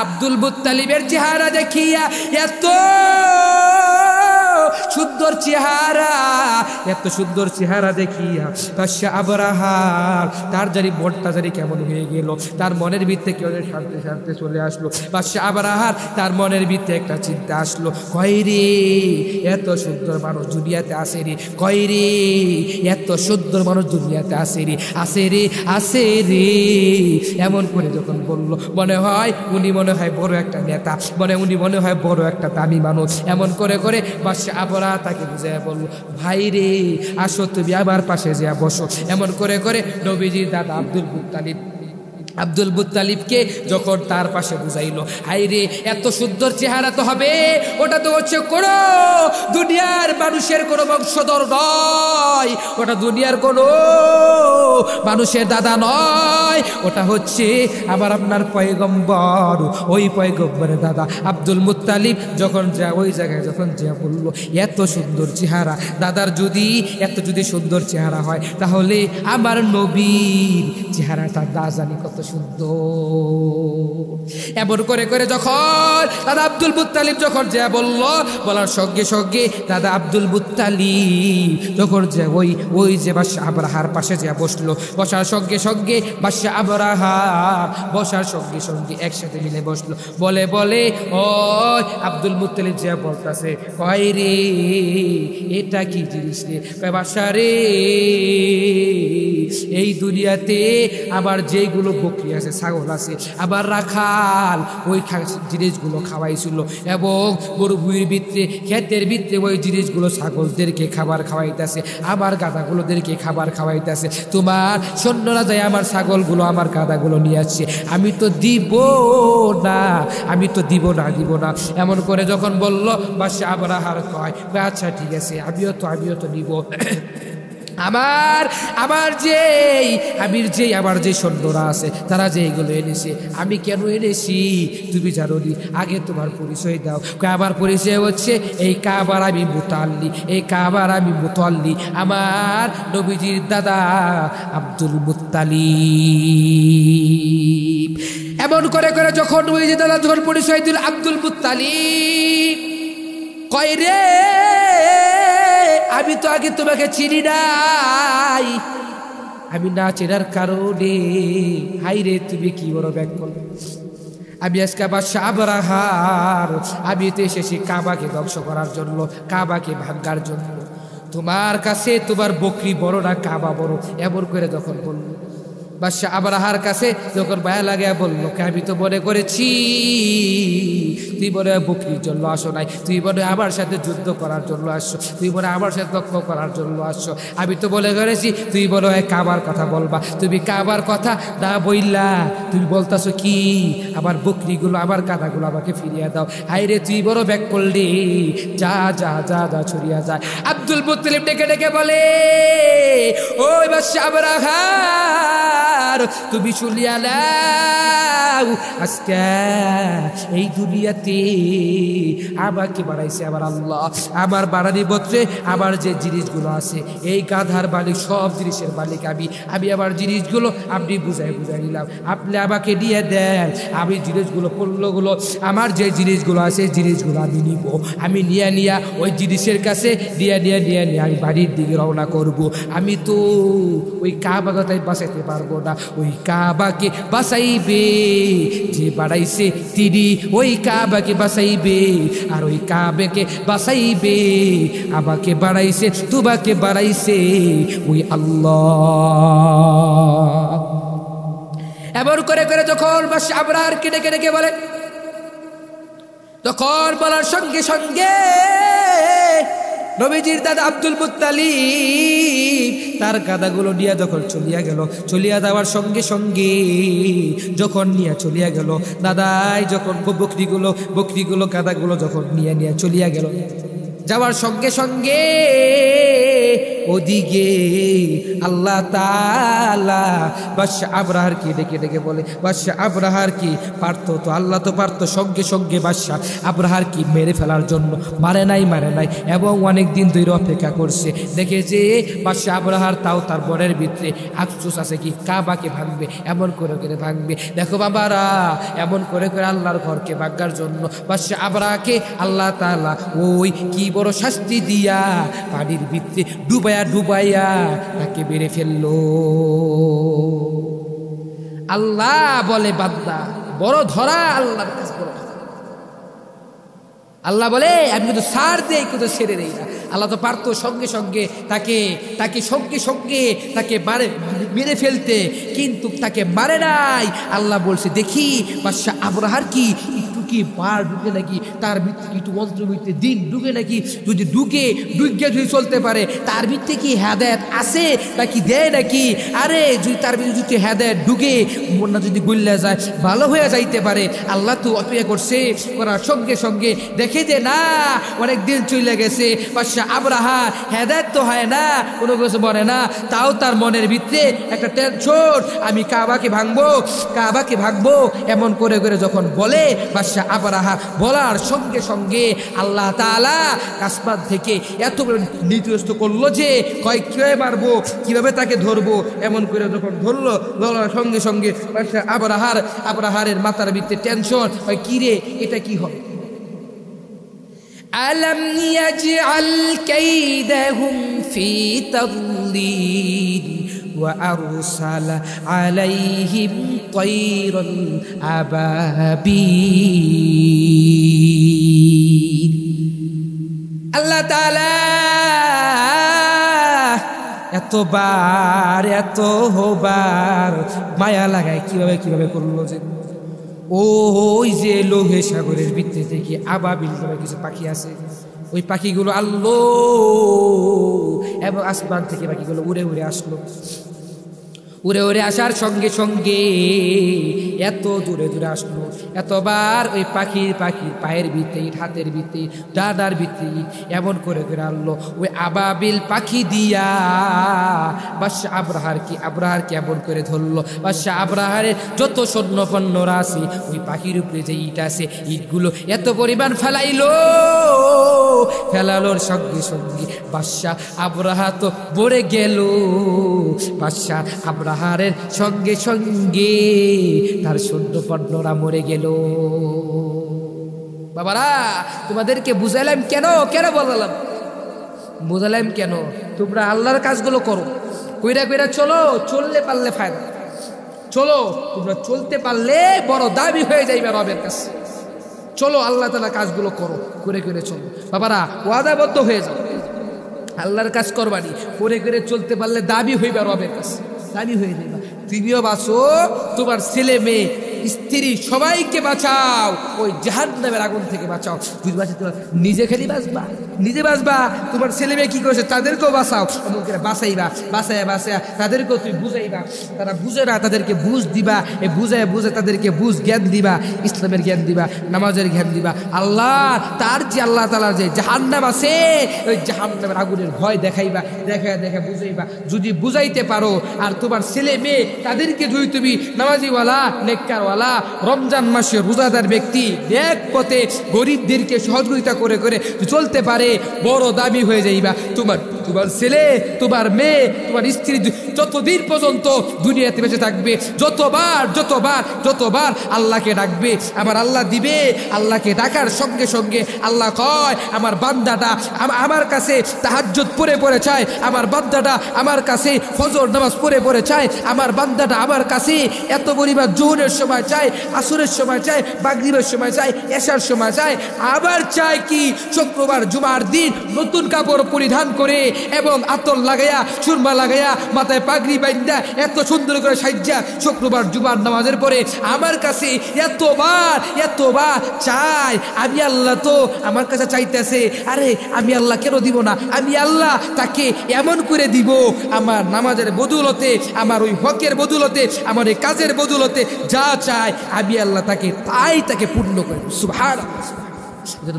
আব্দুল মুত্তালিবের চেহারা দেখিয়া, এত সুন্দর চেহারা দেখিয়া বাদশা আবরাহার তার জানি মনটা জানি কেমন হয়ে গেল, তার মনের ভিতরে কেউ শান্তি চলে আসলো। বাদশা আবরাহার তার মনের ভিতরে একটা চিন্তা আসলো, কয় রে এত সুন্দর মানুষ দুনিয়াতে আসে রে, কয় রে এত সুন্দর মানুষ দুনিয়াতে আসে রে। এমন করে যখন বলল, মনে হয় উনি বড় একটা নেতা, উনি মনে হয় বড় একটা দামি মানুষ। এমন করে করে বাদশা আবরাহা তাকে বুঝাইয়া বলল, ভাই রে আসো, তুমি আমার পাশে যা বসো। এমন করে করে নবীজির দাদা আব্দুল মুত্তালিবকে যখন তার পাশে বুঝাইলো, হাই রে এত সুন্দর চেহারা তো হবে, ওটা তো হচ্ছে কোনো দুনিয়ার মানুষের কোনো বংশধর নয়, ওটা দুনিয়ার কোনো মানুষের দাদা নয়, ওটা হচ্ছে আপনার পয়গম্বর, ওই পয়গম্বরের দাদা আব্দুল মুত্তালিব। যখন ওই জায়গায় যখন বললো, এত সুন্দর চেহারা, দাদার যদি সুন্দর চেহারা হয়, তাহলে আমার নবীর চেহারাটা না জানি কত সুন্দর। এমন করে করে যখন দাদা আব্দুল মুত্তালিব যখন বলার সঙ্গে সঙ্গে দাদা আব্দুল মুত্তালিব যখন ওই যে বাদশা আবরাহার পাশে বসলো, বসার সঙ্গে সঙ্গে বাদশা আবরাহা বসার সঙ্গে সঙ্গে একসাথে মিলে বসলো। বলে ও আব্দুল মুত্তালিব বলতাছে, কয় রে এটা কি জিনিস রে? বাদশা রে, এই দুনিয়াতে আবার যেগুলো বকরি আছে, ছাগল আছে, আবার রাখাল ওই জিনিসগুলো খাওয়াইছিল, এবং মরুভূমির ভিতরে ক্ষেতের ভিতরে ওই জিনিসগুলো ছাগলদেরকে খাবার খাওয়াইতেছে, আমার গাদাগুলোদেরকে খাবার খাওয়াইতেছে। তোমার সৈন্যরা যায় আমার ছাগলগুলো আমার গাদাগুলো নিয়ে আসছে, আমি তো দিব না। এমন করে যখন বলল, বাদশা আবরাহার কয়, আচ্ছা ঠিক আছে, আমিও তো নিব। আমার যে সৈন্যরা আছে তারা যে এইগুলো এনেছে, আমি কেন এনেছি তুমি জানো নি? আগে তোমার পরিচয় দাও। আমার পরিচয় হচ্ছে এই কাবার আমি মুতাল্লি, আমার নবীজির দাদা আব্দুল মুত্তালিব। এমন করে করে যখন নবীজির দাদা যখন পরিচয় দিল আব্দুল মুত্তালিব, কয় রে আমি তো আগে তোমাকে চিনি নাই, আমি না চেনার কারণে হাই রে তুমি কি বড় ব্যাগ করলে। আমি আজকে বাদশা আবরাহার, আমি তো এসেছি কাবাকে ধ্বংস করার জন্য, কাবাকে ভাঙার জন্য। তোমার কাছে তোমার বকরি বড় না কাবা বড়? এমন করে যখন বলল, বাদশা আবরাহার কাছে যখন মায়া লাগে বলল, আমি তো মনে করেছি তুই মনে হয় বকরির জন্য আসো নাই, তুই মনে হয় আমার সাথে যুদ্ধ করার জন্য আসছো, তুই মনে হয় আমার সাথে লক্ষ্য করার জন্য আসছো। আমি তো মনে করেছি তুই মনে হয় কাবার কথা বলবা, তুমি কাবার কথা না বললা, তুমি বলতাছো কি আমার বকরিগুলো আমার কাদাগুলো আমাকে ফিরিয়ে দাও। হাইরে তুই বড় ব্যাক করলি, যা যা যা যা ছড়িয়া যায়। আব্দুল মুত্তালিব ডেকে ডেকে বলে, ওই বাদশা আবরাহা তুমি শুনিয়া নাও, আজকে এই দুনিয়াতে আমাকে বানাইছে আমার আল্লাহ, আমার বানানি বত্রে আমার যে জিনিসগুলো আছে, এই গাধার মালিক, সব জিনিসের মালিক আমি আমার জিনিসগুলো আপনি বুঝাই নিলাম, আপনি আমাকে দিয়ে দেন, আমি জিনিসগুলো পণ্যগুলো আমার যে জিনিসগুলো আছে জিনিসগুলো আমি নিব, আমি নিয়ে ওই জিনিসের কাছে নিয়ে আমি বাড়ির দিকে রওনা করব। আমি তো ওই কাবাকে বাঁচাইতে পারবো না, ওই কাবাকে বাঁচাইবে যে বাড়াইছে তিনি, ওই কাবাকে বাঁচাইবে, আর ওই কাবাকে বাঁচাইবে আমাকে বাড়াইছে তোমাকে বাড়াইছে ওই আল্লাহ। এমন করে করে যখন বাদশা আবরারকে ডেকে ডেকে বলে, তখন বলার সঙ্গে সঙ্গে নবীজির দাদা আব্দুল মুত্তালিব তার গাদাগুলো নিয়ে যখন চলিয়া গেল, চলিয়া যাওয়ার সঙ্গে সঙ্গে যখন নিয়ে চলিয়া গেল, দাদাই যখন বকরিগুলো গাদাগুলো যখন নিয়ে চলিয়া গেল, যাওয়ার সঙ্গে সঙ্গে ওদিকে আল্লাহ তাআলা বাদশা আবরাহার কি ডেকে বলে, বাদশা আবরাহার কি পারতো তো, আল্লাহ তো পারতো সঙ্গে সঙ্গে বাদশা আবরাহার কি মেরে ফেলার জন্য, মারে নাই এবং অনেক দিন ধরে অপেক্ষা করছে। দেখে যে বাদশা আবরাহার তাও তার বরের ভিতরে আফসোস আছে কি কাবাকে ভাঙবে, এমন করে ভাঙবে। দেখো বাবারা, এমন করে আল্লাহর ঘরকে ভাঙার জন্য বাদশা আবরাহাকে আল্লাহ তাআলা ওই কি বড় শাস্তি দিয়া পানির ভিতরে ডুবাইয়া তাকে মেরে ফেললো। আল্লাহ বলে বান্দা বড় ধরা, আল্লাহর কাছে বড় ধরা। আল্লাহ বলে আমি কিন্তু সার দেই, কিন্তু ছেড়ে দেই না। আল্লাহ তো পারতো সঙ্গে সঙ্গে তাকে সঙ্গে তাকে মেরে ফেলতে, কিন্তু তাকে মারে নাই। আল্লাহ বলছে দেখি বাদশা আবরাহার কি একটু কি বার ঢুকে নাকি, তার ভিত্তি একটু মন্ত্র ভিত্তি দিন ঢুকে নাকি, যদি ঢুকে যদি চলতে পারে তার ভিত্তি কি হেদায়েত আছে নাকি দেয় নাকি। আরে যদি তার ভিতরে যদি হেদায়েত ঢুকে মনটা যদি গল্লা যায় ভালো হয়ে যাইতে পারে। আল্লাহ তো অপেক্ষা করছে, করার সঙ্গে সঙ্গে দেখে যে না অনেক দিন চলে গেছে, বাদশা আবরাহা হেদায়েত তো হয় না, কোনো কিছু বলে না, তাও তার মনের ভিতরে একটা টেনশন, আমি কাবাকে ভাঙবো এমন করে যখন বলে বাদশা আবরাহা, বলার সঙ্গে সঙ্গে আল্লাহ তাআলা আসমান থেকে এত বড় নির্দেশ করলো যে কিভাবে মারবো, কিভাবে তাকে ধরবো, এমন করে যখন ধরার সঙ্গে সঙ্গে বাদশা আবরাহারের মাথার ভিতরে টেনশন, কিরে এটা কি হবে। ألم يجعل كيدهم في تضليل وأرسل عليهم طيرا أبابيل। আল্লাহ তাআলা এতবার মায়া লাগায় কিভাবে করলো যে ওই যে লোহে সাগরের ভিতরে থেকে আবাবিল বলে কিছু পাখি আছে, ওই পাখিগুলো আল্লাহ এবং আসমান থেকে পাখিগুলো উড়ে আসলো। উড়ে আসার সঙ্গে সঙ্গে এত দূরে আসলো, এতবার ওই পাখির পায়ের ভিতরে, হাতের ভিতরে, ডানার ভিতরে এমন করে আনলো ওই আবাবিল পাখি দিয়া বাদশা আবরাহারকে এমন করে ধরলো। বাদশা আবরাহারের যত সৈন্যপণ্যরা আছে ওই পাখির উপরে যে ইট আছে, ইটগুলো এত পরিমাণ ফেলালোর সঙ্গে সঙ্গে বাদশা আবরাহা তো মরে গেল। বাদশা আবরাহারের সঙ্গে সঙ্গে তার সৈন্যপণ্যরা মরে গেল। বাবারা তোমাদেরকে বুঝাইলাম কেন বুঝালাম কেন, তোমরা আল্লাহর কাজগুলো করো, কইরা চললে পারলে ফায়দা, চলো তোমরা চলতে পারলে বড় দাবি হয়ে যাইবে রবের কাছে। চলো আল্লাহ তাআলা কাজগুলো করো, করে চলো বাবারা, ওয়াদাবদ্ধ হয়ে যাও, আল্লাহর কাজ করবানি, করে চলতে পারলে দাবি হইবে রবের কাছে, দাবি হয়ে যাইবা। তুমিও বাঁচো, তোমার ছেলে মেয়ে স্ত্রী সবাইকে বাঁচাও, ওই জাহান্নামের আগুন থেকে বাঁচাও। তুই বাঁচাতে নিজে খালি নিজে বাঁচবা, তোমার ছেলে মেয়ে কি করছে তাদেরকেও বাঁচাও, এমন করে বাঁচাইয়া তাদেরকেও তুমি বুঝাইবা, তারা বুঝে না তাদেরকে বুঝ দিবা, এই বুঝে তাদেরকে জ্ঞান দিবা, ইসলামের জ্ঞান দিবা, নামাজের জ্ঞান দিবা। আল্লাহ তাআলার যে জাহান্নাম আছে ওই জাহান্নামের আগুনের ভয় দেখাইবা, দেখা বুঝাইবা। যদি বুঝাইতে পারো আর তোমার ছেলে মেয়ে তাদেরকে যদি তুমি নামাজিওয়ালা, নেককারওয়ালা, রমজান মাসে রোজাদার ব্যক্তি, এক পথে গরিবদেরকে সহযোগিতা করে চলতে পারে, বড় দাবি হয়ে যাইবা। তোমার ছেলে, তোমার মেয়ে, তোমার স্ত্রী যতদিন পর্যন্ত দুনিয়াতে বেঁচে থাকবে, যতবার আল্লাহকে ডাকবে, আমার আল্লাহ দিবে। আল্লাহকে ডাকার সঙ্গে সঙ্গে আল্লাহ কয়, আমার বান্দাটা আমার কাছে তাহাজ্জুদ পড়ে চায়, আমার বান্দাটা আমার কাছে ফজর নামাজ পড়ে চায়, আমার বান্দাটা আমার কাছে এত পরিমাণ জোহরের সময় চায়, আসরের সময় চায়, মাগরিবের সময় চায়, এশার সময় চায়, আবার চায় কি শুক্রবার জুমার দিন নতুন কাপড় পরিধান করে এবং আতর লাগাইয়া সুরমা লাগাইয়া মাথায় পাগড়ি বাইন্দা এত সুন্দর করে সাজ্জা শুক্রবার জুমার নামাজের পরে আমার কাছে এতবার চাই। আমি আল্লাহ তো আমার কাছে চাইতেছে, আরে আমি আল্লাহ কেন দিব না? আমি আল্লাহ তাকে এমন করে দিব, আমার নামাজের বদৌলতে, আমার ওই হকের বদৌলতে, আমার এই কাজের বদৌলতে যা চাই আমি আল্লাহ তাকে পূর্ণ করে। সুবহানাল্লাহ।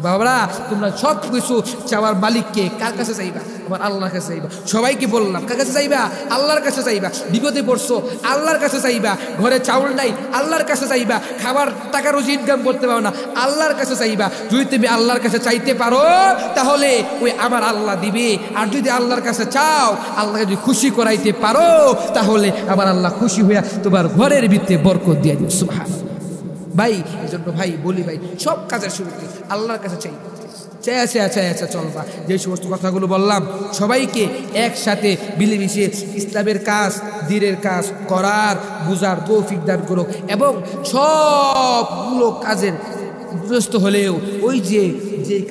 বাবারা, তোমরা সব কিছু চাওয়ার মালিককে কার কাছে চাইবা? আমার আল্লাহর কাছে চাইবা। সবাইকে বললাম কার কাছে চাইবা? আল্লাহর কাছে চাইবা। বিপদে পড়ছো আল্লাহর কাছে চাইবা। ঘরে চাউল নাই আল্লাহর কাছে চাইবা। খাবার টাকা রোজি ইনকাম করতে পারো না আল্লাহর কাছে চাইবা। যদি তুমি আল্লাহর কাছে চাইতে পারো তাহলে ওই আমার আল্লাহ দিবে। আর যদি আল্লাহর কাছে চাও, আল্লাহকে যদি খুশি করাইতে পারো, তাহলে আমার আল্লাহ খুশি হইয়া তোমার ঘরের ভিতরে বরকত দিয়ে দিবে। সুবহানাল্লাহ। ভাই, এই জন্য ভাই বলি, ভাই সব কাজের শুরুতে আল্লাহর কাছে চাই। চলবা। যে সমস্ত কথাগুলো বললাম সবাইকে একসাথে মিলেমিশে ইসলামের কাজ, দ্বীনের কাজ করার বুঝার তৌফিক দান করো। এবং সবগুলো কাজের গ্রস্ত হলেও ওই যে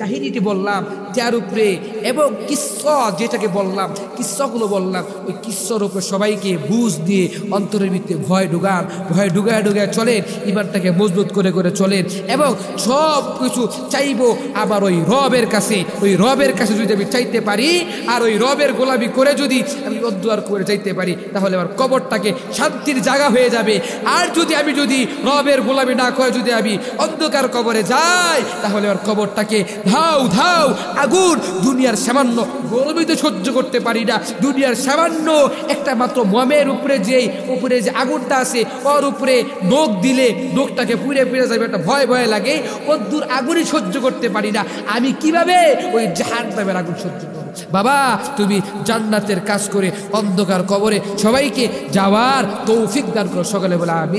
কাহিনীটি বললাম তার উপরে, এবং কিস্সা যেটাকে বললাম, কিস্সাগুলো বললাম, ওই কিস্সার উপর সবাইকে বুঝ দিয়ে অন্তরের ভিতরে ভয় ঢুকায় চলেন, ইমানটাকে মজবুত করে চলেন। এবং সব কিছু চাইবো আমার ওই রবের কাছে যদি আমি চাইতে পারি, আর ওই রবের গোলামি করে যদি আমি অদ্দুয়ার করে চাইতে পারি, তাহলে আমার কবরটাকে শান্তির জায়গা হয়ে যাবে। আর আমি যদি রবের গোলামি না করে যদি আমি অন্ধকার কবরে যাই, তাহলে আমার কবরটাকে ধাউ আগুন, দুনিয়ার সামান্য গরমিতে সহ্য করতে পারি না। দুনিয়ার সামান্য একটা মাত্র মমের উপরে যে আগুনটা আছে, ওর উপরে নখ দিলে নখটাকে পুড়ে যাবে, একটা ভয় লাগে। দূর আগুনই সহ্য করতে পারি না। আমি কিভাবে ওই জাহান্নামের আগুন সহ্য করব? বাবা, তুমি জান্নাতের কাজ করে অন্ধকার কবরে সবাইকে যাওয়ার তৌফিক দান করো। সকলে বলে আমিন।